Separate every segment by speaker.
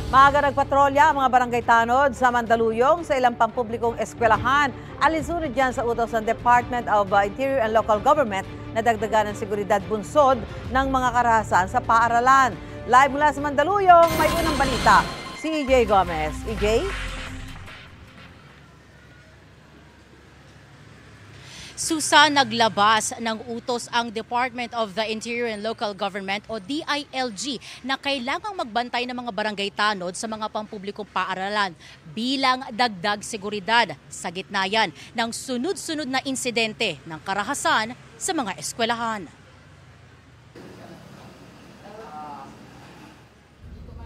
Speaker 1: Maaga nagpatrolya ang mga barangay tanod sa Mandaluyong sa ilang pampublikong eskwelahan. Alinsunod yan sa utos ng Department of Interior and Local Government na dagdagan ng seguridad bunsod ng mga karahasan sa paaralan. Live mula sa Mandaluyong, may unang balita. Si EJ Gomez. EJ?
Speaker 2: Susa, naglabas ng utos ang Department of the Interior and Local Government o DILG na kailangang magbantay ng mga barangay tanod sa mga pampublikong paaralan bilang dagdag seguridad sa gitna yan ng sunod-sunod na insidente ng karahasan sa mga eskwelahan.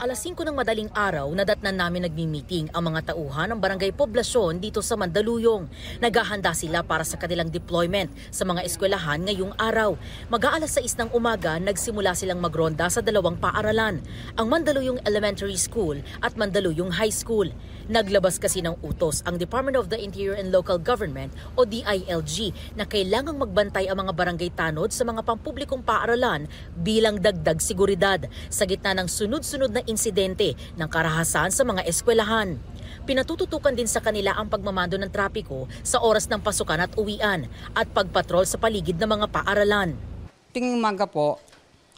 Speaker 2: Alas 5 ng madaling araw, nadatnan namin nagmi-meeting ang mga tauhan ng barangay poblasyon dito sa Mandaluyong. Naghahanda sila para sa kanilang deployment sa mga eskwelahan ngayong araw. Mag-aalas 6 ng umaga, nagsimula silang magronda sa dalawang paaralan, ang Mandaluyong Elementary School at Mandaluyong High School. Naglabas kasi ng utos ang Department of the Interior and Local Government o DILG na kailangang magbantay ang mga barangay tanod sa mga pampublikong paaralan bilang dagdag seguridad sa gitna ng sunod-sunod na insidente ng karahasan sa mga eskwelahan. Pinatututukan din sa kanila ang pagmamando ng trapiko sa oras ng pasukan at uwian at pagpatrol sa paligid ng mga paaralan.
Speaker 3: Tingin umaga po,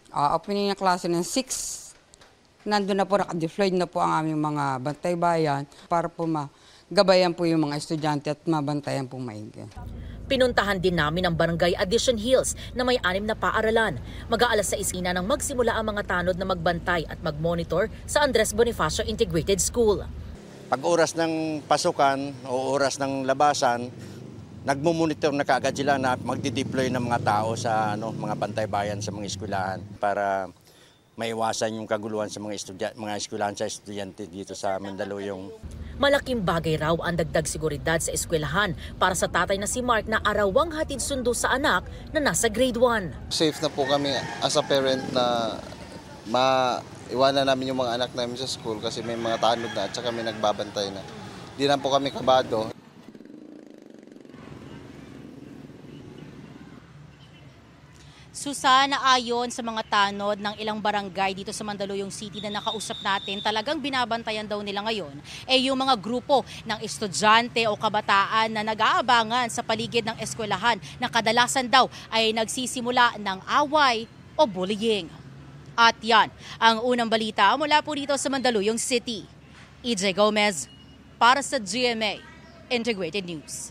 Speaker 3: opening ng klase ng 6, nandun na po, naka-deployed na po ang aming mga bantay bayan para po magabayan po yung mga estudyante at mabantayan po maigi.
Speaker 2: Pinuntahan din namin ang Barangay Addition Hills na may 6 na paaralan. Mag-aalas 6 nang magsimula ang mga tanod na magbantay at mag-monitor sa Andres Bonifacio Integrated School.
Speaker 4: Pag oras ng pasukan o oras ng labasan, nagmumonitor na kaagad sila na magdi-deploy ng mga tao sa mga bantay bayan sa mga eskwelahan para maiwasan yung kaguluhan sa mga eskwelahan sa estudyante dito sa Mandaluyong.
Speaker 2: Malaking bagay raw ang dagdag seguridad sa eskwelahan para sa tatay na si Mark na arawang hatid sundo sa anak na nasa grade 1.
Speaker 5: Safe na po kami as a parent na maiwanan namin yung mga anak namin sa school kasi may mga tanod na at saka may nagbabantay na. Di na po kami kabado.
Speaker 2: Susana, ayon sa mga tanod ng ilang barangay dito sa Mandaluyong City na nakausap natin, talagang binabantayan daw nila ngayon yung mga grupo ng estudyante o kabataan na nag-aabangan sa paligid ng eskwelahan na kadalasan daw ay nagsisimula ng away o bullying. At yan ang unang balita mula po dito sa Mandaluyong City. EJ Gomez para sa GMA Integrated News.